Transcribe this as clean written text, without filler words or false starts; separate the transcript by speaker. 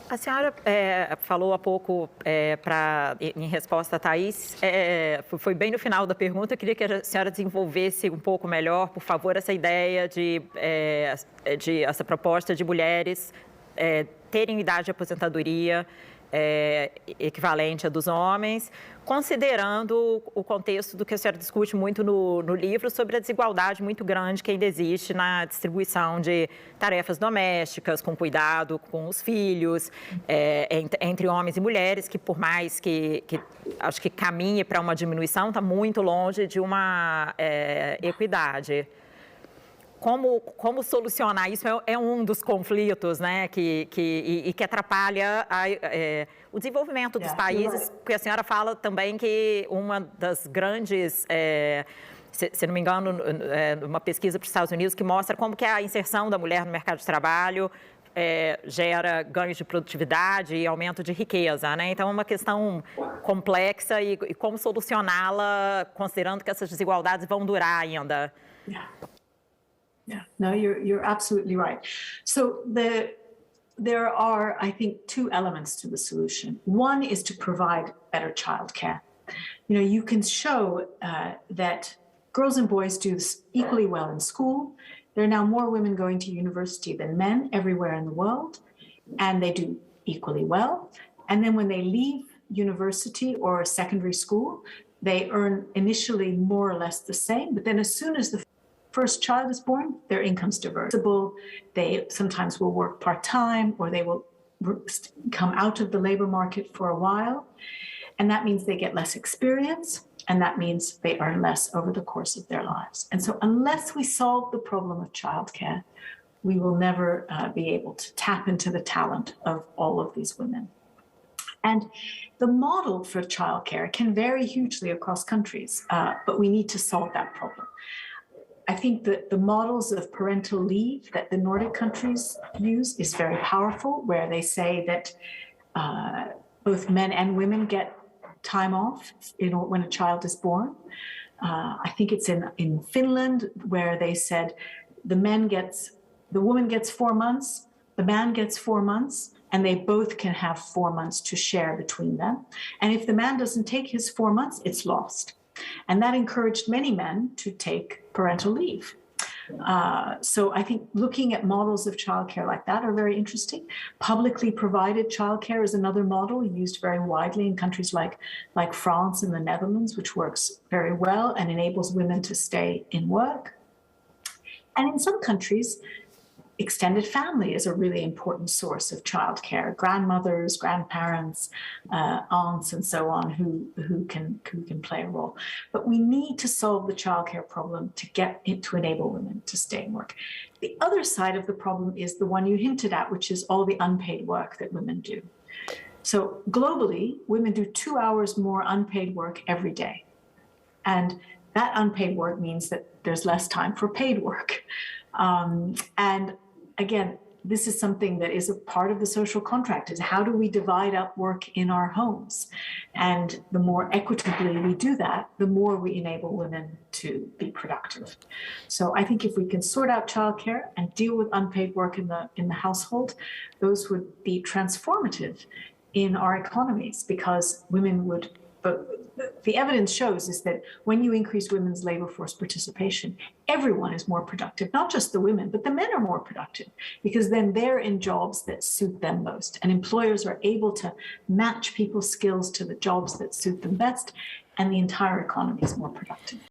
Speaker 1: A senhora falou há pouco, em resposta a Thaís, foi bem no final da pergunta. Eu queria que a senhora desenvolvesse um pouco melhor, por favor, essa ideia de essa proposta de mulheres terem idade de aposentadoria equivalente à dos homens, considerando o contexto do que a senhora discute muito no livro sobre a desigualdade muito grande que ainda existe na distribuição de tarefas domésticas, com cuidado com os filhos, entre homens e mulheres, que por mais que acho que caminhe para uma diminuição, está muito longe de uma equidade. Como solucionar isso é um dos conflitos, né, que atrapalha o desenvolvimento dos países, porque a senhora fala também que uma das grandes, se não me engano, uma pesquisa para os Estados Unidos que mostra como que a inserção da mulher no mercado de trabalho gera ganhos de produtividade e aumento de riqueza, né? Então, é uma questão complexa e como solucioná-la, considerando que essas desigualdades vão durar ainda.
Speaker 2: Yeah, no, you're absolutely right. So there are, I think, two elements to the solution. One is to provide better childcare. You know, you can show that girls and boys do equally well in school. There are now more women going to university than men everywhere in the world, and they do equally well. And then when they leave university or secondary school, they earn initially more or less the same, but then as soon as the first child is born, their income's diversible. They sometimes will work part-time, or they will come out of the labor market for a while. And that means they get less experience, and that means they earn less over the course of their lives. And so unless we solve the problem of childcare, we will never be able to tap into the talent of all of these women. And the model for childcare can vary hugely across countries, but we need to solve that problem. I think that the models of parental leave that the Nordic countries use is very powerful, where they say that both men and women get time off when a child is born. I think it's in Finland, where they said the woman gets 4 months, the man gets 4 months, and they both can have 4 months to share between them. And if the man doesn't take his 4 months, it's lost. And that encouraged many men to take parental leave. So I think looking at models of childcare like that are very interesting. Publicly provided childcare is another model used very widely in countries like France and the Netherlands, which works very well and enables women to stay in work. And in some countries, extended family is a really important source of childcare. Grandmothers, grandparents, aunts, and so on, who can play a role. But we need to solve the childcare problem to enable women to stay in work. The other side of the problem is the one you hinted at, which is all the unpaid work that women do. So globally, women do 2 hours more unpaid work every day. And that unpaid work means that there's less time for paid work. And again, this is something that is a part of the social contract, is how do we divide up work in our homes? And the more equitably we do that, the more we enable women to be productive. So I think if we can sort out childcare and deal with unpaid work in the household, those would be transformative in our economies, because women would. But the evidence shows is that when you increase women's labor force participation, everyone is more productive, not just the women, but the men are more productive, because then they're in jobs that suit them most. And employers are able to match people's skills to the jobs that suit them best, and the entire economy is more productive.